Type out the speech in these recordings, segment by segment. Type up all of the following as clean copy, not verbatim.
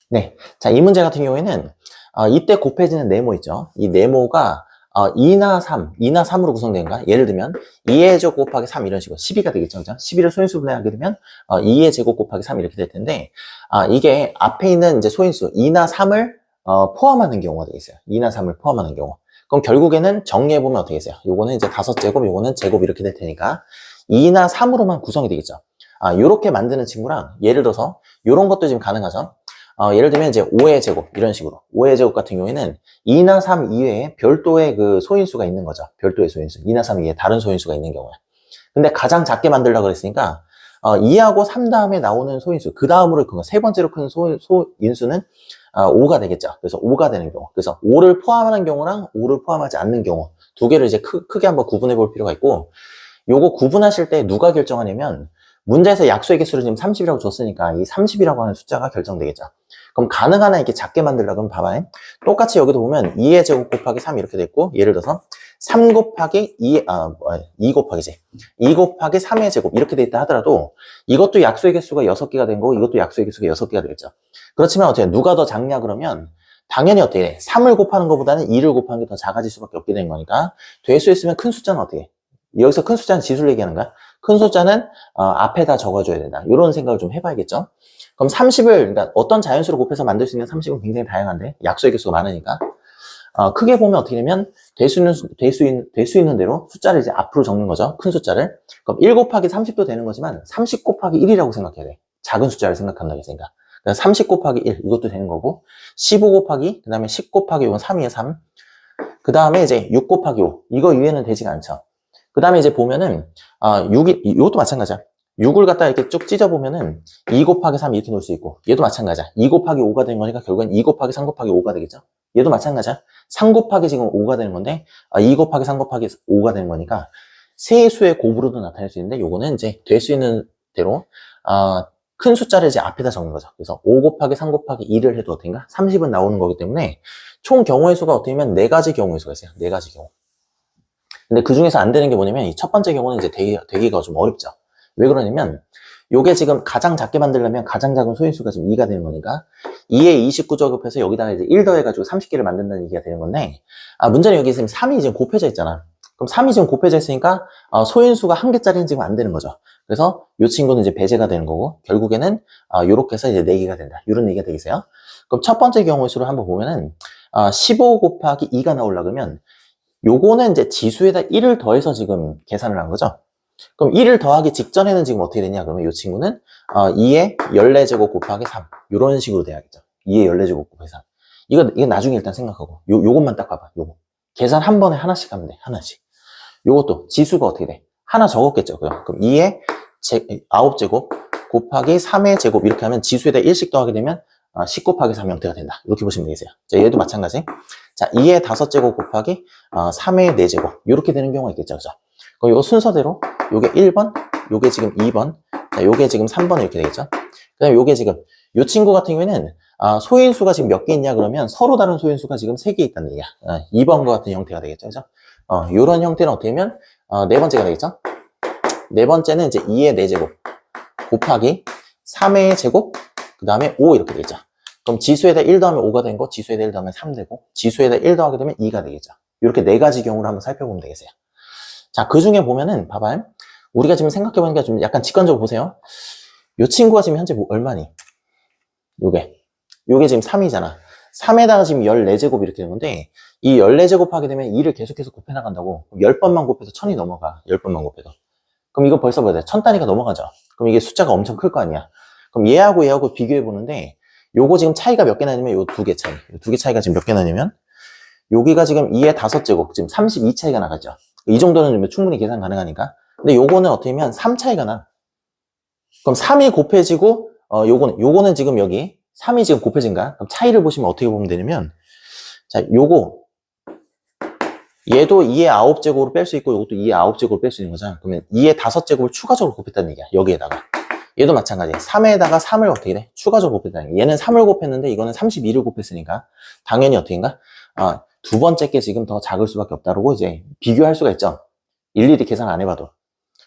네. 자, 이 문제 같은 경우에는, 이때 곱해지는 네모 있죠. 이 네모가, 2나 3, 2나 3으로 구성된가? 예를 들면, 2의 제곱 곱하기 3 이런 식으로 12가 되겠죠. 그죠? 12를 소인수 분해하게 되면, 2의 제곱 곱하기 3 이렇게 될 텐데, 이게 앞에 있는 이제 소인수 2나 3을, 포함하는 경우가 되겠어요. 2나 3을 포함하는 경우. 그럼 결국에는 정리해보면 어떻게 되겠어요? 요거는 이제 5제곱, 요거는 제곱 이렇게 될 테니까, 2나 3으로만 구성이 되겠죠. 요렇게 만드는 친구랑, 예를 들어서, 요런 것도 지금 가능하죠. 예를 들면 이제 5의 제곱 이런 식으로 5의 제곱 같은 경우에는 2나 3 이외에 별도의 그 소인수가 있는 거죠. 별도의 소인수 2나 3 이외에 다른 소인수가 있는 경우에. 근데 가장 작게 만들려고 그랬으니까 2하고 3 다음에 나오는 소인수 그 다음으로 세 번째로 큰 소인수는 5가 되겠죠. 그래서 5가 되는 경우. 그래서 5를 포함하는 경우랑 5를 포함하지 않는 경우 두 개를 이제 크게 한번 구분해 볼 필요가 있고, 요거 구분하실 때 누가 결정하냐면 문제에서 약수의 개수를 지금 30이라고 줬으니까 이 30이라고 하는 숫자가 결정되겠죠. 그럼 가능한 한 이렇게 작게 만들려고 하면 봐봐요. 똑같이 여기도 보면 2의 제곱 곱하기 3 이렇게 됐고, 예를 들어서 3 곱하기 2 곱하기지. 2 곱하기 3의 제곱 이렇게 돼 있다 하더라도 이것도 약수의 개수가 6개가 된 거고 이것도 약수의 개수가 6개가 되겠죠. 그렇지만 어떻게 누가 더 작냐 그러면 당연히 어떻게 돼? 3을 곱하는 것보다는 2를 곱하는 게 더 작아질 수밖에 없게 된 거니까 대수에 쓰면 큰 숫자는 어떻게 해? 여기서 큰 숫자는 지수를 얘기하는 거야. 큰 숫자는 앞에다 적어줘야 된다. 이런 생각을 좀 해봐야겠죠. 그럼 30을 그러니까 어떤 자연수로 곱해서 만들 수 있는 30은 굉장히 다양한데 약수의 개수가 많으니까 크게 보면 어떻게 되면 될 수 있는 대로 숫자를 이제 앞으로 적는 거죠. 큰 숫자를. 그럼 1 곱하기 30도 되는 거지만 30 곱하기 1이라고 생각해야 돼. 작은 숫자를 생각한다고 했으니까. 그래서 30 곱하기 1 이것도 되는 거고 15 곱하기 그 다음에 10 곱하기 5는 3이에요. 3. 그 다음에 이제 6 곱하기 5 이거 이외에는 되지가 않죠. 그 다음에 이제 보면은 6이 이것도 마찬가지야. 6을 갖다 이렇게 쭉 찢어보면은 2 곱하기 3 이렇게 놓을 수 있고 얘도 마찬가지야. 2 곱하기 5가 되는 거니까 결국엔 2 곱하기 3 곱하기 5가 되겠죠. 얘도 마찬가지야. 3 곱하기 지금 5가 되는 건데 2 곱하기 3 곱하기 5가 되는 거니까 세 수의 곱으로도 나타낼 수 있는데 요거는 이제 될 수 있는 대로 큰 숫자를 이제 앞에다 적는 거죠. 그래서 5 곱하기 3 곱하기 2를 해도 어떻게인가? 30은 나오는 거기 때문에 총 경우의 수가 어떻게 보면 4가지 경우의 수가 있어요. 4가지 경우. 근데 그 중에서 안 되는 게 뭐냐면 이 첫 번째 경우는 이제 되기가 좀 어렵죠. 왜 그러냐면 요게 지금 가장 작게 만들려면 가장 작은 소인수가 지금 2가 되는 거니까 2에 29제곱해서 여기다가 이제 1 더해가지고 30개를 만든다는 얘기가 되는 건데 문제는 여기 지금 3이 지금 곱해져 있잖아. 그럼 3이 지금 곱해져 있으니까 소인수가 1개짜리는 지금 안 되는 거죠. 그래서 이 친구는 이제 배제가 되는 거고 결국에는 요렇게 해서 이제 4개가 된다. 이런 얘기가 되겠어요. 그럼 첫 번째 경우의 수를 한번 보면은 15 곱하기 2가 나오려고 하면 요거는 이제 지수에다 1을 더해서 지금 계산을 한 거죠. 그럼 1을 더하기 직전에는 지금 어떻게 되냐 그러면 이 친구는 2의 14제곱 곱하기 3 이런 식으로 돼야겠죠. 2의 14제곱 곱하기 3 이거 나중에 일단 생각하고 요것만 딱 봐봐. 요거 계산 한 번에 하나씩 하면 돼. 하나씩. 요것도 지수가 어떻게 돼? 하나 적었겠죠. 그럼 2의 9제곱 곱하기 3의 제곱 이렇게 하면 지수에다 1씩 더하게 되면 10 곱하기 3 형태가 된다. 이렇게 보시면 되겠어요. 자, 얘도 마찬가지. 자, 2의 5제곱 곱하기 3의 4제곱 이렇게 되는 경우가 있겠죠. 그죠? 그럼 이거 순서대로 요게 1번, 요게 지금 2번, 자, 요게 지금 3번 이렇게 되겠죠. 그 다음에 요게 지금 요 친구 같은 경우에는 소인수가 지금 몇 개 있냐 그러면 서로 다른 소인수가 지금 3개 있다는 얘기야. 2번과 같은 형태가 되겠죠. 그죠? 요런 형태는 어떻게 되면 네 번째가 되겠죠. 네 번째는 이제 2의 4제곱 곱하기 3의 제곱 그 다음에 5 이렇게 되겠죠. 그럼 지수에다 1 더하면 5가 된 거, 지수에다 1 더하면 3 되고, 지수에다 1 더하게 되면 2가 되겠죠. 이렇게 4가지 경우를 한번 살펴보면 되겠어요. 자, 그 중에 보면은, 봐봐요. 우리가 지금 생각해보니까 좀 약간 직관적으로 보세요. 요 친구가 지금 현재 얼마니? 요게 지금 3이잖아. 3에다가 지금 14제곱 이렇게 되는 건데, 이 14제곱 하게 되면 2를 계속해서 곱해 나간다고. 10번만 곱해서 1000이 넘어가. 10번만 곱해서. 그럼 이거 벌써 뭐야? 1000단위가 넘어가죠. 그럼 이게 숫자가 엄청 클 거 아니야. 그럼 얘하고 비교해 보는데, 요거 지금 차이가 몇 개 나냐면 요 2개 차이. 요 2개 차이가 지금 몇 개 나냐면 여기가 지금 2의 5제곱 지금 32 차이가 나가죠. 이 정도는 충분히 계산 가능하니까. 근데 요거는 어떻게 하면 3 차이가 나. 그럼 3이 곱해지고 요거는 지금 여기 3이 지금 곱해진가? 그럼 차이를 보시면 어떻게 보면 되냐면 자, 요거 얘도 2의 9제곱으로 뺄 수 있고 요것도 2의 9제곱으로 뺄 수 있는 거잖아. 그러면 2의 5제곱을 추가적으로 곱했다는 얘기야. 여기에다가. 얘도 마찬가지. 3에다가 3을 어떻게 돼? 추가적으로 곱했다는 얘기. 얘는 3을 곱했는데 이거는 32를 곱했으니까 당연히 어떻게인가? 두 번째 게 지금 더 작을 수밖에 없다라고 이제 비교할 수가 있죠. 일일이 계산 안 해봐도.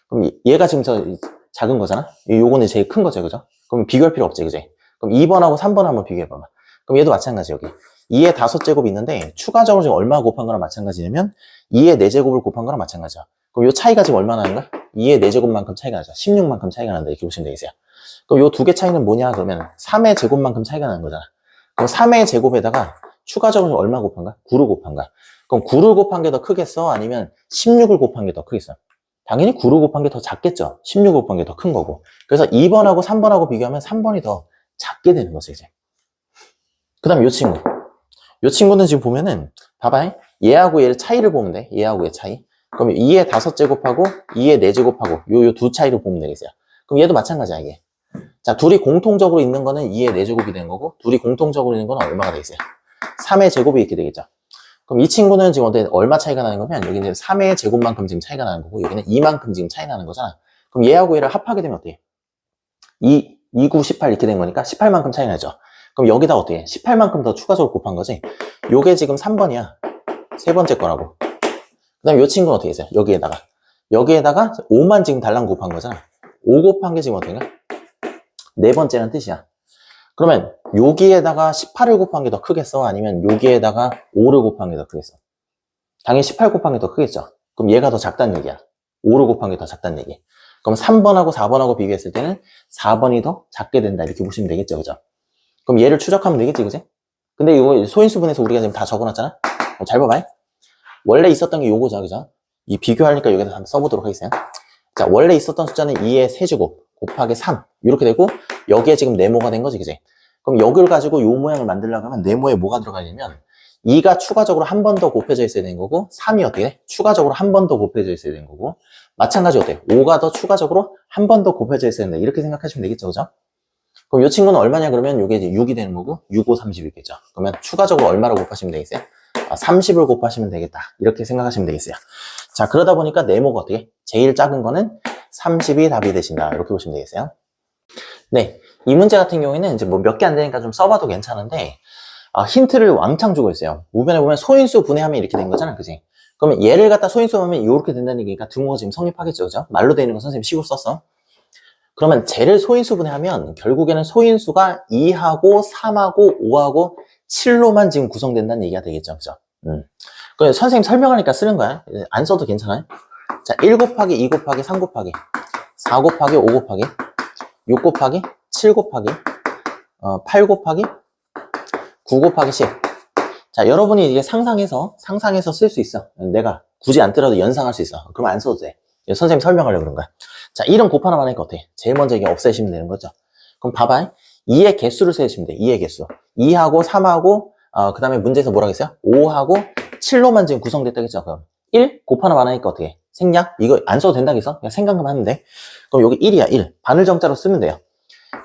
그럼 얘가 지금 저 작은 거잖아? 요거는 제일 큰 거죠. 그죠? 그럼 비교할 필요 없지. 그지? 그럼 2번하고 3번 한번 비교해봐봐. 그럼 얘도 마찬가지 여기. 2의 5제곱이 있는데 추가적으로 지금 얼마 곱한 거랑 마찬가지냐면 2의 4제곱을 곱한 거랑 마찬가지야. 그럼 요 차이가 지금 얼마나 나는 거야? 2의 4제곱만큼 차이가 나죠. 16만큼 차이가 난다. 이렇게 보시면 되겠어요. 그럼 요 두 개 차이는 뭐냐? 그러면 3의 제곱만큼 차이가 나는 거잖아. 그럼 3의 제곱에다가 추가적으로 얼마 곱한 거야? 9를 곱한 거야. 그럼 9를 곱한 게 더 크겠어? 아니면 16을 곱한 게 더 크겠어? 당연히 9를 곱한 게 더 작겠죠. 16을 곱한 게 더 큰 거고. 그래서 2번하고 3번하고 비교하면 3번이 더 작게 되는 거죠, 이제. 그 다음에 요 친구. 요 친구는 지금 보면은, 봐봐. 얘하고 얘의 차이를 보면 돼. 얘하고 얘의 차이. 그럼 2의 5제곱하고 2의 4제곱하고 요 두 차이를 보면 되겠어요. 그럼 얘도 마찬가지야, 이게. 자, 둘이 공통적으로 있는 거는 2의 4제곱이 되는 거고, 둘이 공통적으로 있는 거는 얼마가 되겠어요? 3의 제곱이 이렇게 되겠죠. 그럼 이 친구는 지금 얼마 차이가 나는 거면, 여기는 3의 제곱만큼 지금 차이가 나는 거고, 여기는 2만큼 지금 차이 나는 거잖아. 그럼 얘하고 얘를 합하게 되면 어떻게 해? 2, 9, 18 이렇게 된 거니까 18만큼 차이 나죠. 그럼 여기다 어떻게 해? 18만큼 더 추가적으로 곱한 거지. 요게 지금 3번이야. 세 번째 거라고. 그 다음에 요 친구는 어떻게 했어요? 여기에다가 5만 지금 달랑 곱한 거잖아. 5 곱한 게 지금 어떻게인가? 네 번째라는 뜻이야. 그러면 여기에다가 18을 곱한 게 더 크겠어? 아니면 여기에다가 5를 곱한 게 더 크겠어? 당연히 18 곱한 게 더 크겠죠. 그럼 얘가 더 작다는 얘기야. 5를 곱한 게 더 작다는 얘기. 그럼 3번하고 4번하고 비교했을 때는 4번이 더 작게 된다. 이렇게 보시면 되겠죠. 그죠? 그럼 얘를 추적하면 되겠지. 그지? 근데 이거 소인수분해서 우리가 지금 다 적어놨잖아? 잘 봐봐. 원래 있었던 게 요거죠. 그죠? 이 비교하니까 여기다 한번 써보도록 하겠어요. 자, 원래 있었던 숫자는 2의 세제곱 곱하기 3. 이렇게 되고, 여기에 지금 네모가 된 거지. 그지? 그럼 여기를 가지고 요 모양을 만들려고 하면 네모에 뭐가 들어가냐면 2가 추가적으로 한 번 더 곱해져 있어야 되는 거고 3이 어떻게 돼? 추가적으로 한 번 더 곱해져 있어야 되는 거고 마찬가지로 어때요? 5가 더 추가적으로 한 번 더 곱해져 있어야 된다. 이렇게 생각하시면 되겠죠. 그죠? 그럼 이 친구는 얼마냐 그러면 이게 이제 6이 되는 거고 6, 5, 30이겠죠. 그러면 추가적으로 얼마로 곱하시면 되겠어요? 30을 곱하시면 되겠다. 이렇게 생각하시면 되겠어요. 자, 그러다 보니까 네모가 어떻게? 제일 작은 거는 30이 답이 되신다. 이렇게 보시면 되겠어요. 네. 이 문제 같은 경우에는 이제 뭐 몇 개 안 되니까 좀 써봐도 괜찮은데, 힌트를 왕창 주고 있어요. 우변에 보면 소인수 분해하면 이렇게 된 거잖아. 그지? 그러면 얘를 갖다 소인수 하면 이렇게 된다는 얘기니까 등호가 지금 성립하겠죠. 그죠? 말로 되어 있는 거 선생님 식으로 썼어. 그러면 쟤를 소인수 분해하면 결국에는 소인수가 2하고 3하고 5하고 7로만 지금 구성된다는 얘기가 되겠죠. 그죠? 그래서 선생님 설명하니까 쓰는 거야. 안 써도 괜찮아요. 자, 1 곱하기 2 곱하기 3 곱하기 4 곱하기 5 곱하기 6 곱하기 7 곱하기 8 곱하기 9 곱하기 10. 자, 여러분이 이게 상상해서 쓸 수 있어. 내가 굳이 안 뜨라도 연상할 수 있어. 그러면 안 써도 돼. 선생님 설명하려고 그런 거야. 자, 이런 곱하나 마나니까 어때? 제일 먼저 이게 없애시면 되는 거죠. 그럼 봐봐. 2의 개수를 세시면 돼. 2의 개수. 2하고 3하고 그 다음에 문제에서 뭐라고 했어요? 5하고 7로만 지금 구성됐다겠죠. 그럼 1 곱하나 마나니까 어떻게 해? 생략? 이거 안 써도 된다겠어? 그냥 생각만 하면 돼. 그럼 여기 1이야. 1. 바늘 정자로 쓰면 돼요.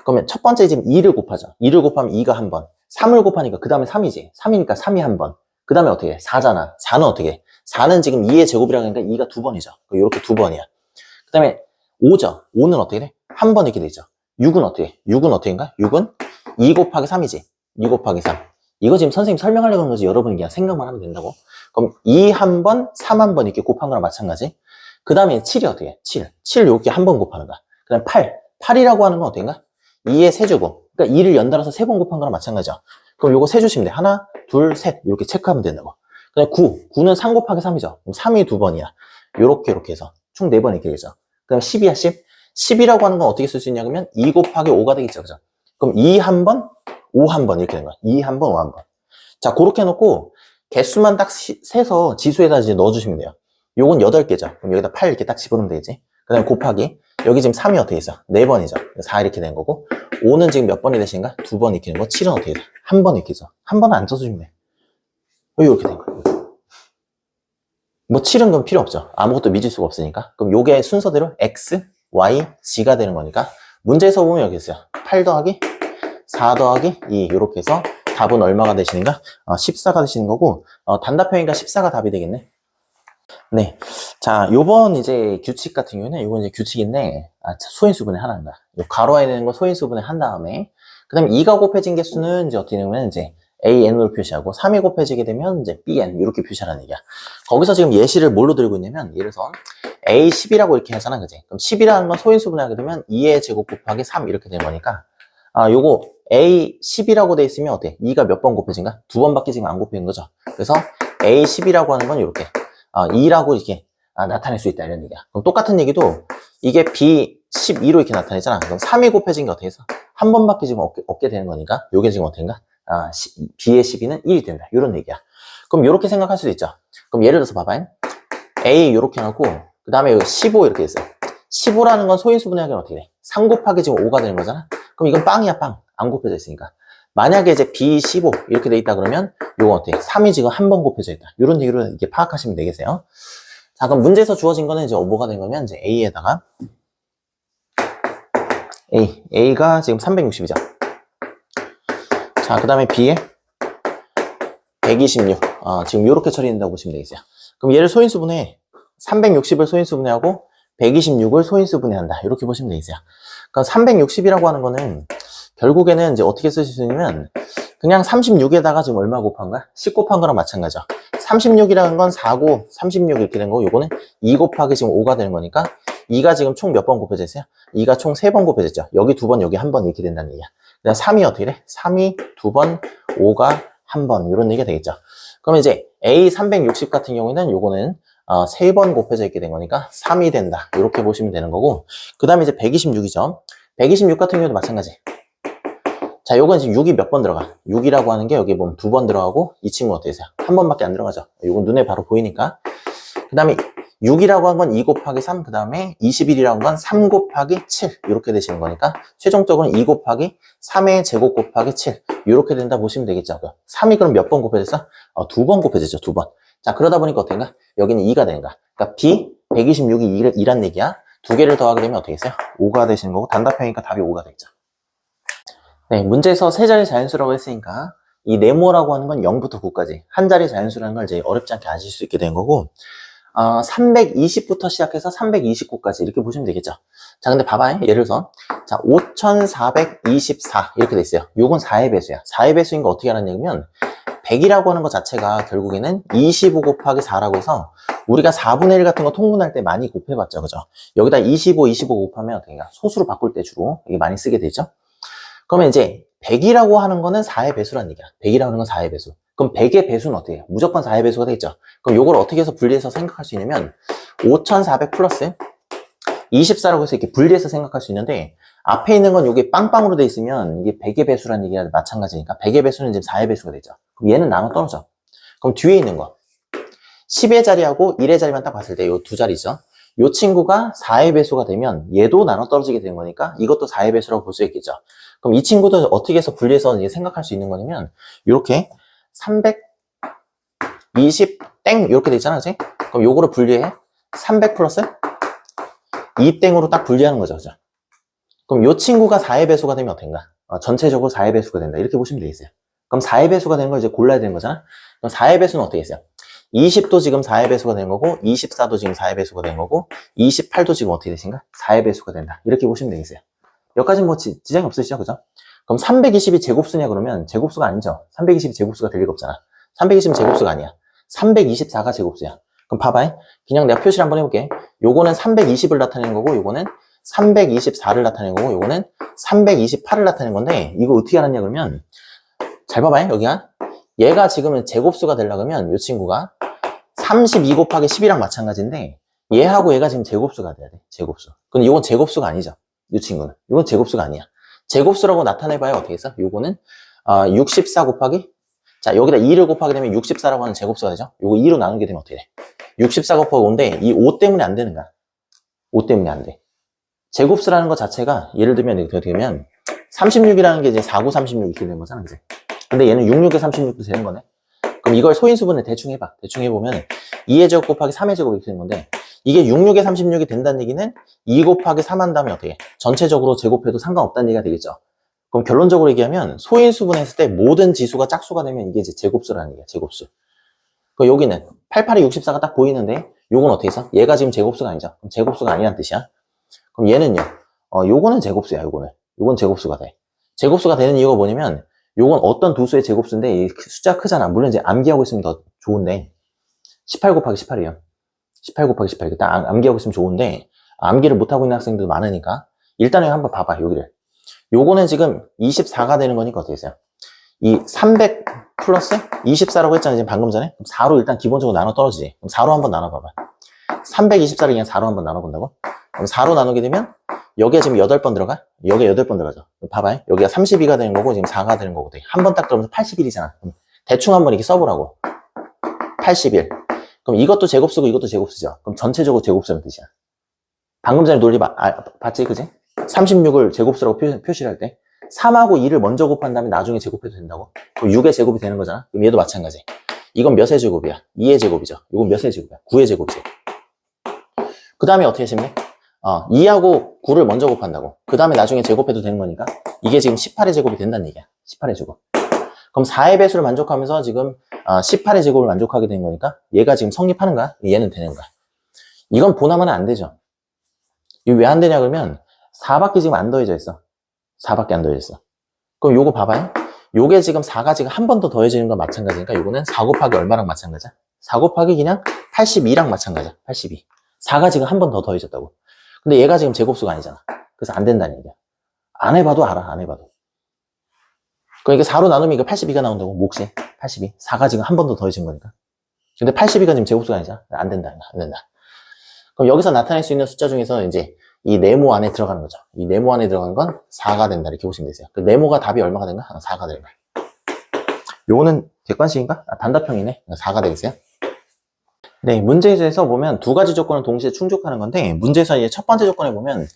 그러면 첫 번째 지금 2를 곱하죠. 2를 곱하면 2가 한 번. 3을 곱하니까 그 다음에 3이지. 3이니까 3이 한 번. 그 다음에 어떻게 해? 4잖아. 4는 어떻게 해? 4는 지금 2의 제곱이라고 하니까 2가 두 번이죠. 이렇게 두 번이야. 그 다음에 5죠. 5는 어떻게 돼? 한 번 이렇게 되죠. 6은 어떻게 해? 6은 어떻게인가? 6은 2 곱하기 3이지. 2 곱하기 3. 이거 지금 선생님 설명하려고 하는 거지. 여러분이 그냥 생각만 하면 된다고. 그럼 2 한 번, 3 한 번 이렇게 곱한 거랑 마찬가지. 그 다음에 7이 어떻게 해? 7. 7 이렇게 한 번 곱하는 거야. 그 다음에 8. 8이라고 하는 건 어떻게인가? 2의 세제곱. 그러니까 2를 연달아서 3번 곱한 거랑 마찬가지죠. 그럼 요거 세주시면 돼. 하나, 둘, 셋. 이렇게 체크하면 된다고. 그 다음에 9. 9는 3 곱하기 3이죠. 그럼 3이 두 번이야. 이렇게 해서 총 4번 이렇게 되죠. 그 다음에 10이야, 10. 10이라고 하는 건 어떻게 쓸 수 있냐, 그러면 2 곱하기 5가 되겠죠. 그죠? 그럼 2 한 번, 5 한 번 이렇게 되는 거야. 2 한 번, 5 한 번. 자, 그렇게 해놓고 개수만 딱 세서 지수에다 이제 넣어주시면 돼요. 요건 8개죠. 그럼 여기다 8 이렇게 딱 집어넣으면 되겠지. 그 다음에 곱하기. 여기 지금 3이 어떻게 있어? 4번이죠. 4 이렇게 된 거고. 5는 지금 몇 번이 되신가? 2번 이렇게 된 거. 7은 어떻게 돼? 한 번 이렇게 죠. 한 번은 안 써주시면 돼. 이렇게 된 거예요. 뭐 7은 그럼 필요 없죠. 아무것도 미지수가 없으니까. 그럼 요게 순서대로 X, Y, G가 되는 거니까 문제에서 보면 여기 있어요. 8 더하기 4 더하기 2 이렇게 해서 답은 얼마가 되시는가? 14가 되시는 거고 단답형이니까 14가 답이 되겠네. 네. 자, 요번 이제 규칙 같은 경우는 요건 이제 규칙인데 소인수분해 하나입니다. 요 가로에 되는 거 소인수분해 한 다음에 그다음에 2가 곱해진 개수는 이제 어떻게 되냐면 이제 AN으로 표시하고 3이 곱해지게 되면 이제 BN 이렇게 표시하라는 얘기야. 거기서 지금 예시를 뭘로 들고 있냐면 예를 들어서 A10이라고 이렇게 하잖아. 그지? 그럼 10이라는 건 소인수분해하게 되면 2의 제곱 곱하기 3 이렇게 되는 거니까 요거 A10이라고 돼 있으면 어때? 2가 몇 번 곱해진가? 2번밖에 지금 안 곱해진 거죠. 그래서 A10이라고 하는 건 이렇게 2라고 이렇게 나타낼 수 있다 이런 얘기야. 그럼 똑같은 얘기도 이게 B12로 이렇게 나타내잖아. 그럼 3이 곱해진 게 어떻게 해서? 한 번밖에 지금 없게 되는 거니까 요게 지금 어떻게 된가? B의 12는 1이 된다. 이런 얘기야. 그럼 이렇게 생각할 수도 있죠. 그럼 예를 들어서 봐봐요. A 이렇게 해놓고 그 다음에 15 이렇게 됐어요. 15라는 건 소인수 분해하기는 어떻게 돼? 3 곱하기 지금 5가 되는 거잖아. 그럼 이건 빵이야 빵. 안 곱해져 있으니까. 만약에 이제 B15 이렇게 돼 있다 그러면 요건 어때? 3이 지금 한 번 곱해져 있다. 이런 얘기로 이렇게 파악하시면 되겠어요. 자, 그럼 문제에서 주어진 거는 이제 뭐가 된 거면 이제 A에다가 A가 지금 360이죠. 자, 그 다음에 B에 126. 지금 이렇게 처리된다고 보시면 되겠어요. 그럼 얘를 소인수 분해 360을 소인수 분해하고 126을 소인수 분해한다. 이렇게 보시면 되겠어요. 그럼 360이라고 하는 거는 결국에는 이제 어떻게 쓰실 수 있냐면 그냥 36에다가 지금 얼마 곱한 거야? 10 곱한 거랑 마찬가지죠. 36이라는 건 4고 36 이렇게 된 거고 요거는 2 곱하기 지금 5가 되는 거니까 2가 지금 총 몇 번 곱해져 있어요? 2가 총 3번 곱해졌죠. 여기 2번, 여기 1번 이렇게 된다는 얘기야. 그다음 3이 어떻게 돼? 3이 2번, 5가 1번 이런 얘기가 되겠죠. 그러면 이제 A360 같은 경우에는 요거는 3번 곱해져 있게 된 거니까 3이 된다. 이렇게 보시면 되는 거고 그 다음에 이제 126이죠. 126 같은 경우도 마찬가지. 자, 요건 지금 6이 몇 번 들어가? 6이라고 하는 게 여기 보면 2번 들어가고 이 친구는 어떻게 되세요? 한 번밖에 안 들어가죠. 요건 눈에 바로 보이니까. 그 다음에 6이라고 한 건 2 곱하기 3, 그 다음에 21이라고 한 건 3 곱하기 7 이렇게 되시는 거니까 최종적으로는 2 곱하기 3의 제곱 곱하기 7 이렇게 된다 보시면 되겠죠. 3이 그럼 몇 번 곱해졌어? 2번 곱해졌죠. 2번. 자, 그러다 보니까 어떤가? 여기는 2가 되는 거야. 그러니까 B 126이 2란 얘기야. 두 개를 더하게 되면 어떻게 됐어요? 5가 되시는 거고 단답형이니까 답이 5가 되겠죠. 네, 문제에서 세 자리 자연수라고 했으니까 이 네모라고 하는 건 0부터 9까지 한 자리 자연수라는 걸 이제 어렵지 않게 아실 수 있게 된 거고 320부터 시작해서 329까지 이렇게 보시면 되겠죠. 자, 근데 봐봐요. 예를 들어서 자 5424 이렇게 돼 있어요. 요건 4의 배수야. 4의 배수인 거 어떻게 하는 얘기면 100이라고 하는 것 자체가 결국에는 25 곱하기 4라고 해서 우리가 4분의 1 같은 거 통분할 때 많이 곱해봤죠. 그죠? 여기다 25 곱하면 어떻게 소수로 바꿀 때 주로 이게 많이 쓰게 되죠. 그러면 이제 100이라고 하는 거는 4의 배수란 얘기야. 100이라고 하는 건 4의 배수. 그럼 100의 배수는 어떻게 해요? 무조건 4의 배수가 되겠죠. 그럼 이걸 어떻게 해서 분리해서 생각할 수 있냐면 5400 플러스 24라고 해서 이렇게 분리해서 생각할 수 있는데 앞에 있는 건 이게 빵빵으로 돼 있으면 이게 100의 배수라는 얘기랑 마찬가지니까 100의 배수는 지금 4의 배수가 되죠. 그럼 얘는 나눠 떨어져. 그럼 뒤에 있는 거 10의 자리하고 1의 자리만 딱 봤을 때 이 두 자리죠. 이 친구가 4의 배수가 되면 얘도 나눠 떨어지게 되는 거니까 이것도 4의 배수라고 볼 수 있겠죠. 그럼 이 친구도 어떻게 해서 분리해서 이제 생각할 수 있는 거냐면 이렇게 320 땡 이렇게 돼 있잖아, 그치? 그럼 요거를 분리해 300 플러스 2 땡으로 딱 분리하는 거죠, 그죠? 그럼 요 친구가 4의 배수가 되면 어떤가? 전체적으로 4의 배수가 된다 이렇게 보시면 되겠어요. 그럼 4의 배수가 되는 걸 이제 골라야 되는 거잖아. 그럼 4의 배수는 어떻게 했어요? 20도 지금 4의 배수가 된 거고 24도 지금 4의 배수가 된 거고 28도 지금 어떻게 되신가? 4의 배수가 된다 이렇게 보시면 되겠어요. 여기까지는 뭐 지장이 없으시죠, 그죠? 그럼 320이 제곱수냐 그러면 제곱수가 아니죠. 320이 제곱수가 될 리가 없잖아. 320은 제곱수가 아니야. 324가 제곱수야. 그럼 봐봐요. 그냥 내가 표시를 한번 해볼게. 요거는 320을 나타내는 거고 요거는 324를 나타내는 거고 요거는 328을 나타내는 건데 이거 어떻게 알았냐 그러면 잘 봐봐요. 여기가 얘가 지금은 제곱수가 되려고 하면 요 친구가 32 곱하기 10이랑 마찬가지인데 얘하고 얘가 지금 제곱수가 돼야 돼. 제곱수. 근데 이건 제곱수가 아니죠. 이 친구는. 이건 제곱수가 아니야. 제곱수라고 나타내봐야 어떻게 했어? 요거는 64 곱하기 자 여기다 2를 곱하게 되면 64라고 하는 제곱수가 되죠. 요거 2로 나누게 되면 어떻게 돼? 64 곱하기 5인데 이 5 때문에 안 되는 거야. 5 때문에 안 돼. 제곱수라는 것 자체가 예를 들면 이렇게 되면 36이라는 게 이제 4, 9, 36 이렇게 되는 거잖아. 그치? 근데 얘는 6, 6에 36도 되는 거네. 그럼 이걸 소인수분해 대충 해봐. 대충 해보면 2의 제곱 곱하기 3의 제곱 이렇게 되는 건데 이게 6, 6에 36이 된다는 얘기는 2 곱하기 3 한다면 어떻게 해? 전체적으로 제곱해도 상관없다는 얘기가 되겠죠. 그럼 결론적으로 얘기하면 소인수분했을 때 모든 지수가 짝수가 되면 이게 이제 제곱수라는 얘기야. 제곱수. 그럼 여기는 88에 64가 딱 보이는데 요건 어떻게 해서? 얘가 지금 제곱수가 아니죠. 그럼 제곱수가 아니란 뜻이야. 그럼 얘는요. 요거는 제곱수야. 요건 제곱수가 돼. 제곱수가 되는 이유가 뭐냐면 요건 어떤 두 수의 제곱수인데 이 숫자 크잖아. 물론 이제 암기하고 있으면 더 좋은데 18 곱하기 18이에요. 18 곱하기 18 이렇게 딱 암기하고 있으면 좋은데 암기를 못하고 있는 학생들도 많으니까 일단은 한번 봐봐. 여기를 요거는 지금 24가 되는 거니까 어떻게 했어요? 이 300 플러스 24라고 했잖아요. 지금 방금 전에. 그럼 4로 일단 기본적으로 나눠 떨어지지. 그럼 4로 한번 나눠봐봐. 324를 그냥 4로 한번 나눠본다고? 그럼 4로 나누게 되면 여기에 지금 8번 들어가? 여기에 8번 들어가죠. 봐봐요. 여기가 32가 되는 거고 지금 4가 되는 거거든. 한 번 딱 들어오면서 81이잖아. 대충 한번 이렇게 써보라고. 81. 그럼 이것도 제곱수고 이것도 제곱수죠. 그럼 전체적으로 제곱수라는 뜻이야. 방금 전에 논리 봤지? 그지? 36을 제곱수라고 표시를 할 때 3하고 2를 먼저 곱한 다음에 나중에 제곱해도 된다고? 그럼 6의 제곱이 되는 거잖아. 그럼 얘도 마찬가지. 이건 몇의 제곱이야? 2의 제곱이죠. 이건 몇의 제곱이야? 9의 제곱이지. 그 다음에 어떻게 하시면 돼? 2하고 9를 먼저 곱한다고. 그 다음에 나중에 제곱해도 되는 거니까 이게 지금 18의 제곱이 된다는 얘기야. 18의 제곱. 그럼 4의 배수를 만족하면서 지금 18의 제곱을 만족하게 되는 거니까 얘가 지금 성립하는 거야? 얘는 되는 거야. 이건 보나마나 안 되죠. 이거 왜 안 되냐 그러면 4밖에 지금 안 더해져 있어. 4밖에 안 더해져 있어. 그럼 요거 봐봐요. 요게 지금 4가 지금 한 번 더 더해지는 건 마찬가지니까 요거는 4 곱하기 얼마랑 마찬가지야? 4 곱하기 그냥 82랑 마찬가지야. 82. 4가 지금 한 번 더 더해졌다고. 근데 얘가 지금 제곱수가 아니잖아. 그래서 안 된다는 얘기야. 안 해봐도 알아. 안 해봐도. 그러니까 4로 나누면 이거 82가 나온다고. 몫이 82. 4가 지금 한 번 더 더해진 거니까. 근데 82가 지금 제곱수가 아니잖아. 안 된다. 안 된다. 그럼 여기서 나타낼 수 있는 숫자 중에서 이제 이 네모 안에 들어가는 거죠. 이 네모 안에 들어가는 건 4가 된다. 이렇게 보시면 되세요. 그 네모가 답이 얼마가 된가? 4가 되는 거야. 요거는 객관식인가? 단답형이네. 4가 되겠어요? 네, 문제에서 보면 두 가지 조건을 동시에 충족하는 건데, 문제에서 이제 첫 번째 조건에 보면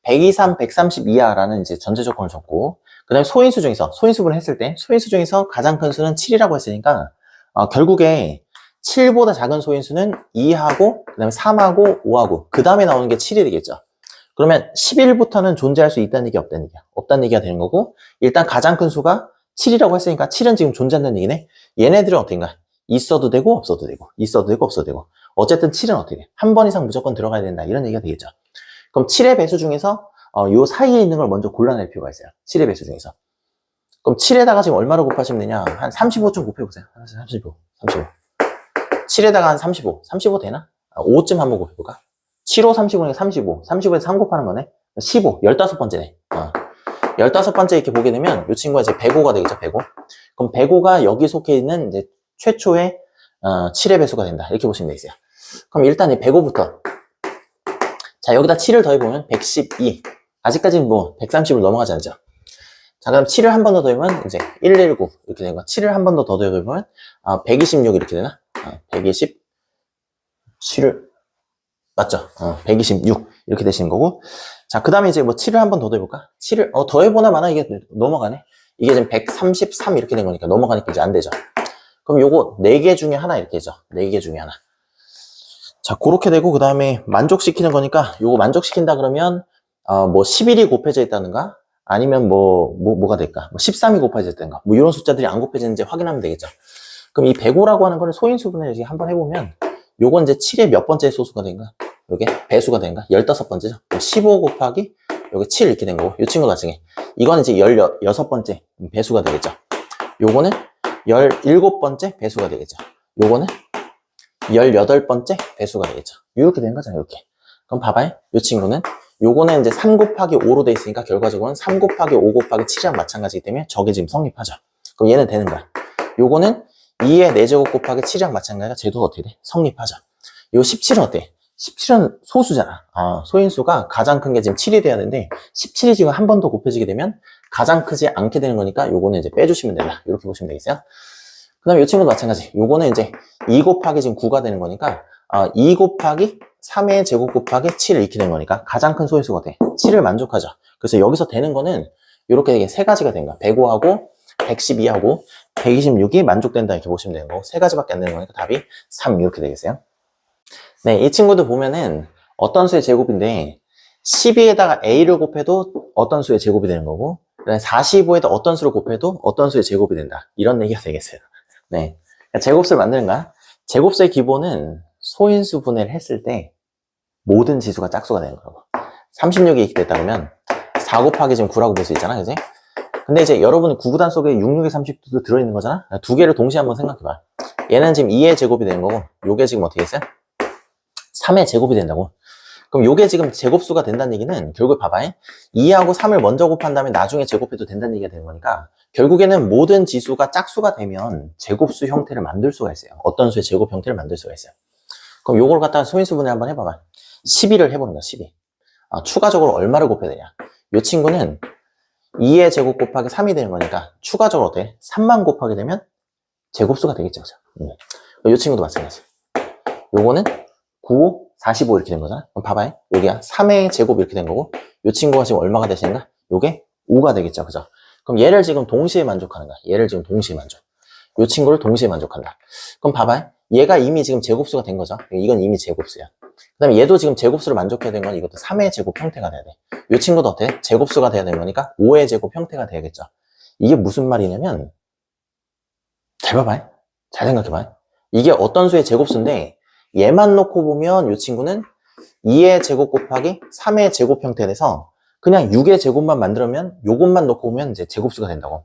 123, 130 이하라는 이제 전제 조건을 줬고, 그 다음에 소인수 중에서, 소인수분을 했을 때, 소인수 중에서 가장 큰 수는 7이라고 했으니까, 결국에 7보다 작은 소인수는 2하고, 그 다음에 3하고, 5하고, 그 다음에 나오는 게 7이 되겠죠. 그러면 11부터는 존재할 수 있다는 얘기, 없다는 얘기야. 없다는 얘기가 되는 거고, 일단 가장 큰 수가 7이라고 했으니까 7은 지금 존재한다는 얘기네. 얘네들은 어떤가? 있어도 되고, 없어도 되고, 있어도 되고, 없어도 되고. 어쨌든 7은 어떻게 돼? 한 번 이상 무조건 들어가야 된다. 이런 얘기가 되겠죠. 그럼 7의 배수 중에서, 요 사이에 있는 걸 먼저 골라낼 필요가 있어요. 7의 배수 중에서. 그럼 7에다가 지금 얼마를 곱하시면 되냐? 한 35 좀 곱해보세요. 35. 7에다가 한 35. 35 되나? 5쯤 한번 곱해볼까? 7, 5, 35니까 35. 35에서 3 곱하는 거네? 15. 15번째네. 15번째 이렇게 보게 되면 이 친구가 이제 105가 되겠죠, 105. 그럼 105가 여기 속해 있는 이제 최초의 7의 배수가 된다. 이렇게 보시면 되겠어요. 그럼 일단 이 105부터. 자, 여기다 7을 더해보면 112. 아직까지는 뭐 130을 넘어가지 않죠. 자, 그럼 7을 한 번 더 더해보면 이제 119 이렇게 되는 거. 7을 한 번 더 더해보면 126 이렇게 되나? 120 7을 맞죠? 126 이렇게 되시는 거고. 자, 그 다음에 이제 뭐 7을 한 번 더 더해볼까? 7을 더해보나 마나 이게 넘어가네. 이게 지금 133 이렇게 된 거니까 넘어가니까 이제 안 되죠. 그럼 요거 4개 중에 하나 이렇게 되죠. 4개 중에 하나. 자, 그렇게 되고 그 다음에 만족시키는 거니까 요거 만족시킨다 그러면 뭐 11이 곱해져 있다는가? 아니면 뭐가 될까? 뭐 13이 곱해져 있다는가? 뭐 이런 숫자들이 안 곱해지는지 확인하면 되겠죠. 그럼 이 105라고 하는 거는 소인수분을 이렇게 한번 해보면 요건 이제 7의 몇 번째 소수가 된가? 요게 배수가 된가? 15번째죠. 15 곱하기 요게 7 이렇게 된 거고 요 친구 나중에 이거는 이제 16번째 배수가 되겠죠. 요거는 17번째 배수가 되겠죠. 요거는 18번째 배수가 되겠죠. 이렇게 되는 거잖아요. 이렇게. 그럼 봐봐요. 요 친구는 요거는 이제 3 곱하기 5로 돼 있으니까 결과적으로는 3 곱하기 5 곱하기 7이랑 마찬가지이기 때문에 저게 지금 성립하죠. 그럼 얘는 되는 거야. 요거는 2의 4제곱 곱하기 7이랑 마찬가지가 쟤도 어떻게 돼? 성립하죠. 요 17은 어때? 17은 소수잖아. 소인수가 가장 큰 게 지금 7이 돼야 되는데 17이 지금 한 번 더 곱해지게 되면 가장 크지 않게 되는 거니까 요거는 이제 빼주시면 된다. 이렇게 보시면 되겠어요. 그 다음에 이 친구도 마찬가지. 요거는 이제 2 곱하기 지금 9가 되는 거니까 2 곱하기 3의 제곱 곱하기 7 이렇게 되는 거니까 가장 큰 소인수가 돼. 7을 만족하죠. 그래서 여기서 되는 거는 이렇게 세 가지가 된 거야. 105하고 112하고 126이 만족된다 이렇게 보시면 되는 거고 세 가지밖에 안 되는 거니까 답이 3 이렇게 되겠어요. 네, 이 친구도 보면은 어떤 수의 제곱인데 12에다가 a를 곱해도 어떤 수의 제곱이 되는 거고 45에다 어떤 수를 곱해도 어떤 수의 제곱이 된다. 이런 얘기가 되겠어요. 네, 제곱수를 만드는 거야. 제곱수의 기본은 소인수 분해를 했을 때 모든 지수가 짝수가 되는 거고 36이 이렇게 됐다 그러면 4 곱하기 지금 9라고 볼 수 있잖아, 그지? 근데 이제 여러분이 9구단 속에 66의 30도 들어있는 거잖아? 두 개를 동시에 한번 생각해봐. 얘는 지금 2의 제곱이 되는 거고 요게 지금 어떻게 했어요? 3의 제곱이 된다고. 그럼 요게 지금 제곱수가 된다는 얘기는 결국 봐봐. 2하고 3을 먼저 곱한 다음에 나중에 제곱해도 된다는 얘기가 되는 거니까 결국에는 모든 지수가 짝수가 되면 제곱수 형태를 만들 수가 있어요. 어떤 수의 제곱 형태를 만들 수가 있어요. 그럼 요걸 갖다가 소인수분해 한번 해봐봐. 12를 해보는 거야, 12. 추가적으로 얼마를 곱해야 되냐. 요 친구는 2의 제곱 곱하기 3이 되는 거니까 추가적으로 어때? 3만 곱하게 되면 제곱수가 되겠죠. 그죠? 요 친구도 마찬가지. 요거는 9, 45 이렇게 된 거잖아. 그럼 봐봐요. 여기야 3의 제곱 이렇게 된 거고 요 친구가 지금 얼마가 되시는가? 요게 5가 되겠죠. 그죠? 그럼 얘를 지금 동시에 만족하는 거야. 얘를 지금 동시에 만족. 요 친구를 동시에 만족한다. 그럼 봐봐요. 얘가 이미 지금 제곱수가 된 거죠. 이건 이미 제곱수야. 그 다음에 얘도 지금 제곱수를 만족해야 되는 건 이것도 3의 제곱 형태가 돼야 돼. 요 친구도 어때? 제곱수가 돼야 되는 거니까 5의 제곱 형태가 돼야겠죠. 이게 무슨 말이냐면 잘 봐봐요. 잘 생각해봐요. 이게 어떤 수의 제곱수인데 얘만 놓고 보면 요 친구는 2의 제곱 곱하기 3의 제곱 형태에 대해서 그냥 6의 제곱만 만들면 요것만 놓고 보면 이제 제곱수가 된다고.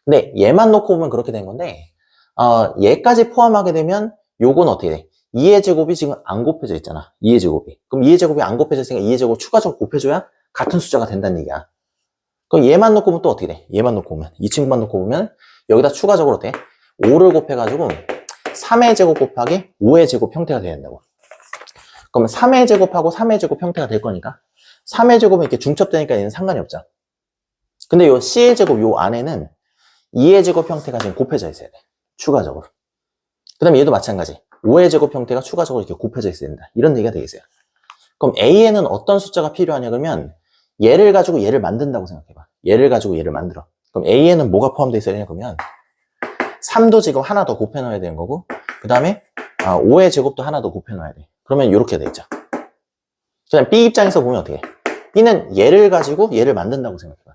근데 얘만 놓고 보면 그렇게 된 건데 얘까지 포함하게 되면 요건 어떻게 돼? 2의 제곱이 지금 안 곱해져 있잖아. 2의 제곱이. 그럼 2의 제곱이 안 곱해져 있으니까 2의 제곱 추가적으로 곱해줘야 같은 숫자가 된다는 얘기야. 그럼 얘만 놓고 보면 또 어떻게 돼? 얘만 놓고 보면. 이 친구만 놓고 보면 여기다 추가적으로 어때? 5를 곱해가지고 3의 제곱 곱하기 5의 제곱 형태가 돼야 된다고. 그러면 3의 제곱하고 3의 제곱 형태가 될 거니까 3의 제곱은 이렇게 중첩되니까 얘는 상관이 없죠. 근데 요 C의 제곱 요 안에는 2의 제곱 형태가 지금 곱해져 있어야 돼. 추가적으로. 그 다음에 얘도 마찬가지. 5의 제곱 형태가 추가적으로 이렇게 곱해져 있어야 된다. 이런 얘기가 되겠어요. 그럼 A에는 어떤 숫자가 필요하냐 그러면 얘를 가지고 얘를 만든다고 생각해봐. 얘를 가지고 얘를 만들어. 그럼 A에는 뭐가 포함되어 있어야 되냐 그러면 3도 지금 하나 더 곱해 넣어야 되는 거고 그 다음에 5의 제곱도 하나 더 곱해 넣어야 돼. 그러면 이렇게 되겠죠. 그다음 B 입장에서 보면 어떻게 해? B는 얘를 가지고 얘를 만든다고 생각해봐.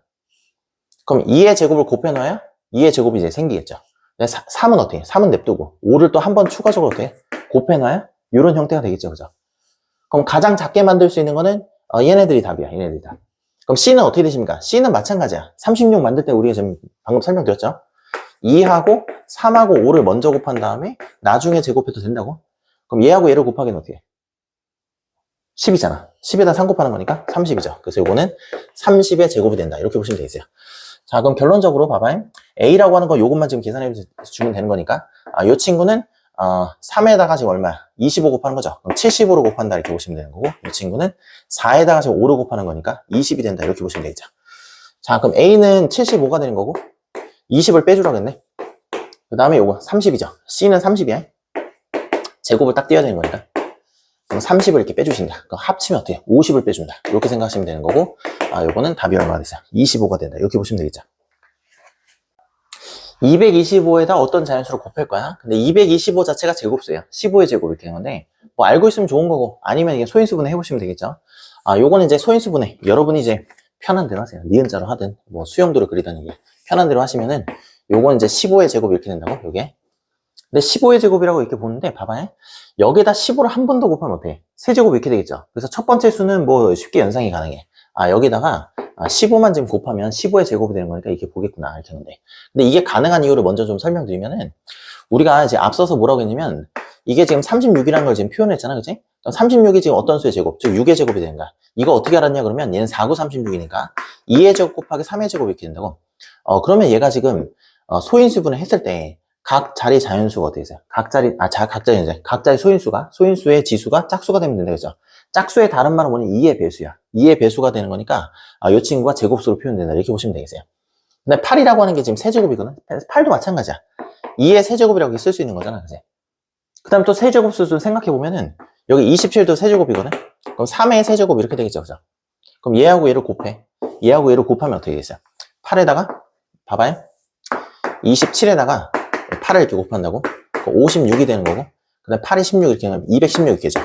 그럼 2의 제곱을 곱해 넣어야 2의 제곱이 이제 생기겠죠. 3은 어떻게 해? 3은 냅두고 5를 또 한 번 추가적으로 어떻게 해? 곱해 넣어야 이런 형태가 되겠죠. 그죠? 그럼 가장 작게 만들 수 있는 거는 얘네들이 답이야. 얘네들이 답. 그럼 C는 어떻게 되십니까? C는 마찬가지야. 36 만들 때 우리가 지금 방금 설명드렸죠? 2하고 3하고 5를 먼저 곱한 다음에 나중에 제곱해도 된다고? 그럼 얘하고 얘를 곱하기는 어떻게 해? 10이잖아. 10에다 3 곱하는 거니까 30이죠. 그래서 이거는 30의 제곱이 된다. 이렇게 보시면 되겠어요. 자, 그럼 결론적으로 봐봐요. A라고 하는 거 요것만 지금 계산해 주면 되는 거니까 요 친구는 3에다가 지금 얼마야? 25 곱하는 거죠. 그럼 75로 곱한다 이렇게 보시면 되는 거고 이 친구는 4에다가 지금 5로 곱하는 거니까 20이 된다 이렇게 보시면 되겠죠. 자, 그럼 A는 75가 되는 거고 20을 빼주라겠네. 그 다음에 요거 30이죠. C는 30이야. 제곱을 딱 띄워야 되는 거니까. 그럼 30을 이렇게 빼주신다. 그럼 합치면 어떻게 해? 50을 빼준다. 이렇게 생각하시면 되는 거고, 요거는 답이 얼마가 됐어요? 25가 된다. 이렇게 보시면 되겠죠. 225에다 어떤 자연수를 곱할 거야? 근데 225 자체가 제곱수예요. 15의 제곱 이렇게 되는 건데, 뭐 알고 있으면 좋은 거고, 아니면 이게 소인수분해 해보시면 되겠죠. 요거는 이제 소인수분해. 여러분이 이제 편한 대로 하세요. 니은자로 하든, 뭐 수영도를 그리든 이게 편한 대로 하시면은, 요건 이제 15의 제곱 이렇게 된다고, 요게. 근데 15의 제곱이라고 이렇게 보는데 봐봐요. 여기다 15를 한 번 더 곱하면 어때? 세제곱 이렇게 되겠죠. 그래서 첫 번째 수는 뭐 쉽게 연상이 가능해. 여기다가 15만 지금 곱하면 15의 제곱이 되는 거니까 이렇게 보겠구나 이렇게 하는데. 근데 이게 가능한 이유를 먼저 좀 설명드리면은 우리가 이제 앞서서 뭐라고 했냐면 이게 지금 36이라는 걸 지금 표현했잖아, 그치? 36이 지금 어떤 수의 제곱? 즉 6의 제곱이 되는 거야. 이거 어떻게 알았냐 그러면 얘는 4, 9, 36이니까 2의 제곱 곱하기 3의 제곱 이렇게 된다고. 그러면 얘가 지금 소인수분을 했을 때 각 자리 자연수가 어떻게 있어요? 각 자리 소인수의 지수가 짝수가 되면 된다, 그죠? 짝수의 다른 말은 뭐냐? 2의 배수야. 2의 배수가 되는 거니까, 이 친구가 제곱수로 표현된다. 이렇게 보시면 되겠어요. 근데 8이라고 하는 게 지금 세제곱이거든? 8도 마찬가지야. 2의 세제곱이라고 쓸 수 있는 거잖아, 그지? 그 다음 또 세제곱수 좀 생각해보면은, 여기 27도 세제곱이거든? 그럼 3의 세제곱 이렇게 되겠죠, 그죠? 그럼 얘하고 얘를 곱해. 얘하고 얘를 곱하면 어떻게 되겠어요? 8에다가, 봐봐요. 27에다가, 8을 이렇게 곱한다고? 56이 되는 거고, 그 다음에 8이 16 이렇게 하면 216 이렇게 되죠.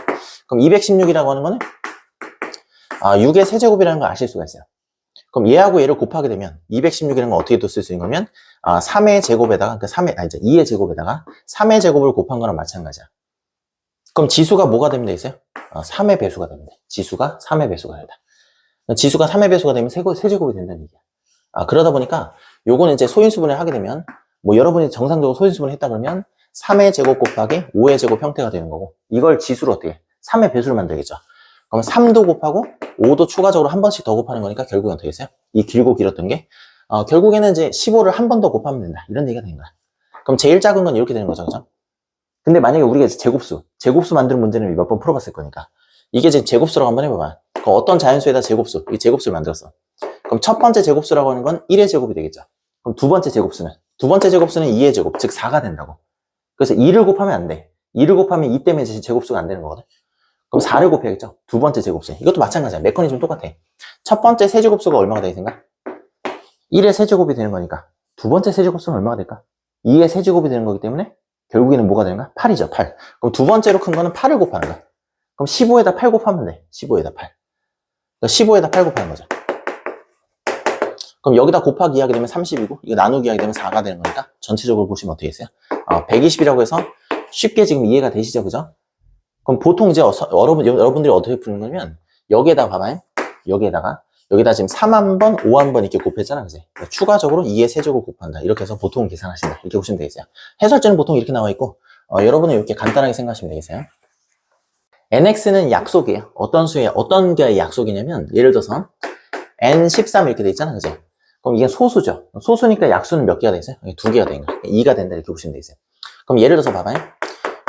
그럼 216이라고 하는 거는, 6의 세제곱이라는 걸 아실 수가 있어요. 그럼 얘하고 얘를 곱하게 되면, 216이라는 건 어떻게 또 쓸 수 있는 거면, 3의 제곱에다가, 이제 2의 제곱에다가 3의 제곱을 곱한 거랑 마찬가지야. 그럼 지수가 뭐가 되면 되겠어요? 3의 배수가 되면 돼. 지수가 3의 배수가 된다. 지수가 3의 배수가 되면 세제곱이 된다는 얘기야. 그러다 보니까, 요거는 이제 소인수분해를 하게 되면, 뭐 여러분이 정상적으로 소인수분을 했다 그러면 3의 제곱 곱하기 5의 제곱 형태가 되는 거고 이걸 지수로 어떻게 해? 3의 배수를 만들겠죠. 그럼 3도 곱하고 5도 추가적으로 한 번씩 더 곱하는 거니까 결국은 어떻게 됐어요? 이 길고 길었던 게 결국에는 이제 15를 한 번 더 곱하면 된다. 이런 얘기가 되는 거야. 그럼 제일 작은 건 이렇게 되는 거죠. 그죠? 근데 만약에 우리가 제곱수 만드는 문제는 몇 번 풀어봤을 거니까. 이게 지금 제곱수라고 한번 해봐봐. 그럼 어떤 자연수에다 제곱수, 이 제곱수를 만들었어. 그럼 첫 번째 제곱수라고 하는 건 1의 제곱이 되겠죠. 그럼 두 번째 제곱수는 2의 제곱, 즉 4가 된다고. 그래서 2를 곱하면 안 돼. 2를 곱하면 2 때문에 제곱수가 안 되는 거거든. 그럼 4를 곱해야겠죠. 두 번째 제곱수. 이것도 마찬가지야. 메커니즘 똑같아. 첫 번째 세제곱수가 얼마가 되겠는가? 1의 세제곱이 되는 거니까. 두 번째 세제곱수는 얼마가 될까? 2의 세제곱이 되는 거기 때문에 결국에는 뭐가 되는가? 8이죠, 8. 그럼 두 번째로 큰 거는 8을 곱하는 거야. 그럼 15에다 8 곱하면 돼. 15에다 8. 그러니까 15에다 8 곱하는 거죠. 그럼 여기다 곱하기 하게 되면 30이고, 이거 나누기 하게 되면 4가 되는 거니까, 전체적으로 보시면 어떻게 했어요? 120이라고 해서 쉽게 지금 이해가 되시죠? 그죠? 그럼 보통 이제 여러분들이 어떻게 푸는 거냐면, 여기에다가 봐봐요. 여기다 지금 3 한 번, 5 한 번 이렇게 곱했잖아. 그지? 그러니까 추가적으로 2의 세제곱 곱한다. 이렇게 해서 보통 계산하신다. 이렇게 보시면 되겠어요. 해설제는 보통 이렇게 나와 있고, 여러분은 이렇게 간단하게 생각하시면 되겠어요. nx는 약속이에요. 어떤 게 약속이냐면, 예를 들어서, n13 이렇게 돼 있잖아. 그지? 그럼 이게 소수죠. 소수니까 약수는 몇 개가 돼 있어요? 2개가 되는 거야. 2가 된다. 이렇게 보시면 되겠어요. 그럼 예를 들어서 봐봐요.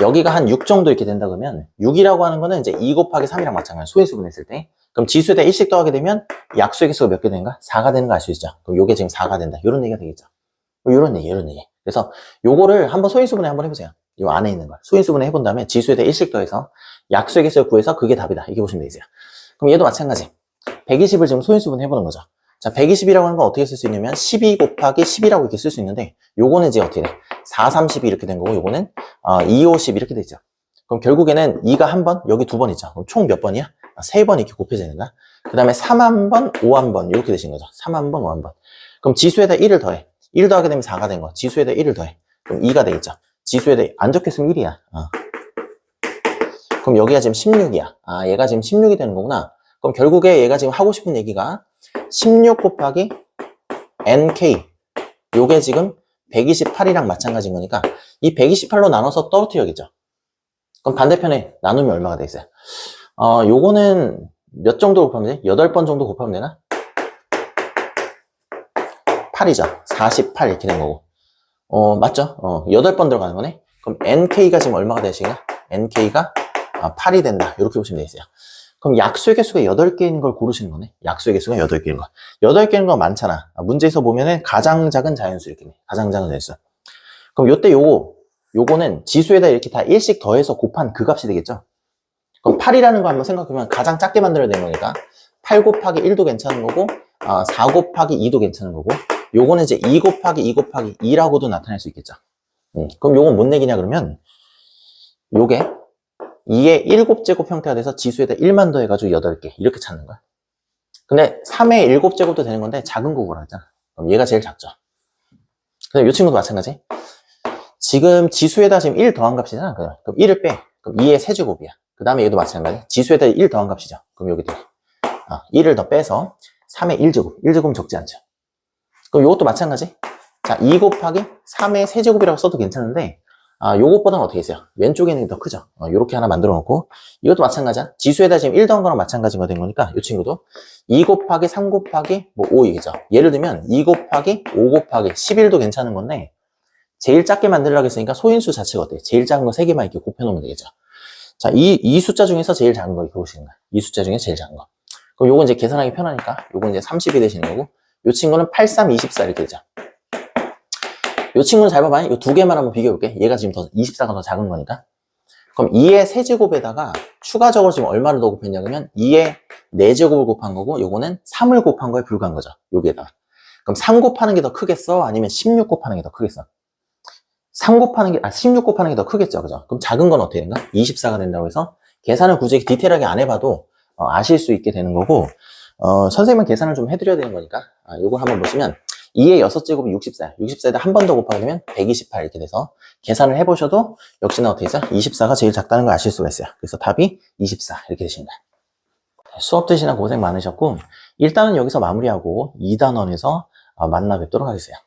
여기가 한 6 정도 이렇게 된다 그러면 6이라고 하는 거는 이제 2 곱하기 3이랑 마찬가지야. 소인수분 했을 때. 그럼 지수에다 1씩 더하게 되면 약수의 개수가 몇 개 되는가? 4가 되는 거 알 수 있죠. 그럼 요게 지금 4가 된다. 요런 얘기가 되겠죠. 요런 얘기. 그래서 요거를 한번 소인수분해 한번 해보세요. 요 안에 있는 걸. 소인수분해 해본 다음에 지수에다 1씩 더해서 약수의 개수를 구해서 그게 답이다. 이렇게 보시면 되겠어요. 그럼 얘도 마찬가지. 120을 지금 소인수분해 해보는 거죠. 자, 120이라고 하는 건 어떻게 쓸 수 있냐면 12 곱하기 10이라고 이렇게 쓸 수 있는데 요거는 이제 어떻게 돼? 4, 30이 이렇게 된 거고 요거는 2, 50 이렇게 되죠. 그럼 결국에는 2가 한 번, 여기 두 번 있죠. 그럼 총 몇 번이야? 3번 이렇게 곱해지는가? 그 다음에 3 한 번, 5 한 번 이렇게 되신 거죠. 3 한 번, 5 한 번. 그럼 지수에다 1을 더해. 1 더하게 되면 4가 된 거. 지수에다 1을 더해. 그럼 2가 되겠죠. 지수에다 안 적혔으면 1이야. 그럼 여기가 지금 16이야. 얘가 지금 16이 되는 거구나. 그럼 결국에 얘가 지금 하고 싶은 얘기가 16 곱하기 nk 요게 지금 128이랑 마찬가지인 거니까 이 128로 나눠서 떨어뜨려야겠죠. 그럼 반대편에 나누면 얼마가 되겠어요? 요거는 몇 정도 곱하면 돼? 8번 정도 곱하면 되나? 8이죠. 48 이렇게 된 거고. 맞죠? 8번 들어가는 거네. 그럼 nk가 지금 얼마가 되시냐? nk가 8이 된다. 이렇게 보시면 되겠어요. 그럼 약수의 개수가 8개인 걸 고르시는 거네. 약수의 개수가 8개인 거. 8개인 거 많잖아. 문제에서 보면은 가장 작은 자연수 이렇게 돼. 가장 작은 자연수. 그럼 요때 요거는 지수에다 이렇게 다 1씩 더해서 곱한 그 값이 되겠죠. 그럼 8이라는 거 한번 생각해보면 가장 작게 만들어야 되는 거니까 8 곱하기 1도 괜찮은 거고 4 곱하기 2도 괜찮은 거고 요거는 이제 2 곱하기 2 곱하기 2라고도 나타낼 수 있겠죠. 그럼 요건 뭔 얘기냐 그러면 요게 2의 7제곱 형태가 돼서 지수에다 1만 더해가지고 8개 이렇게 찾는 거야. 근데 3의 7제곱도 되는 건데 작은 거 보라 했잖아. 그럼 얘가 제일 작죠. 근데 이 친구도 마찬가지. 지금 지수에다 지금 1 더한 값이잖아. 그럼 1을 빼. 그럼 2의 세제곱이야. 그 다음에 얘도 마찬가지. 지수에다 1 더한 값이죠. 그럼 여기 돼. 1을 더 빼서 3의 1제곱. 1제곱은 적지 않죠. 그럼 이것도 마찬가지. 자, 2 곱하기 3의 세제곱이라고 써도 괜찮은데 요것보다는 어떻게 했어요? 왼쪽에 있는 게 더 크죠? 요렇게 하나 만들어 놓고, 이것도 마찬가지야. 지수에다 지금 1 더한 거랑 마찬가지가 된 거니까, 이 친구도 2 곱하기 3 곱하기 5이겠죠? 예를 들면, 2 곱하기 5 곱하기 11도 괜찮은 건데, 제일 작게 만들려고 했으니까 소인수 자체가 어때요? 제일 작은 거 3개만 이렇게 곱해놓으면 되겠죠? 자, 이 숫자 중에서 제일 작은 거 이렇게 보시는 거야. 이 숫자 중에 제일 작은 거. 그럼 요건 이제 계산하기 편하니까, 요건 이제 30이 되시는 거고, 요 친구는 8, 3, 24 이렇게 되죠? 이 친구는 잘 봐봐. 이 두 개만 한번 비교해볼게. 얘가 지금 24가 더 작은 거니까. 그럼 2의 세제곱에다가 추가적으로 지금 얼마를 더 곱했냐면 2의 4제곱을 곱한 거고 요거는 3을 곱한 거에 불과한 거죠. 여기에다가. 그럼 3 곱하는 게 더 크겠어? 아니면 16 곱하는 게 더 크겠어? 16 곱하는 게 더 크겠죠. 그죠? 그럼 작은 건 어떻게 된가? 24가 된다고 해서 계산을 굳이 디테일하게 안 해봐도 아실 수 있게 되는 거고 선생님은 계산을 좀 해드려야 되는 거니까 요거 한번 보시면 2의 6제곱이 64. 64에다 한 번 더 곱하게 되면 128 이렇게 돼서 계산을 해보셔도 역시나 어떻게 해서 24가 제일 작다는 걸 아실 수가 있어요. 그래서 답이 24 이렇게 되십니다. 수업 듣시나 고생 많으셨고 일단은 여기서 마무리하고 2단원에서 만나 뵙도록 하겠어요.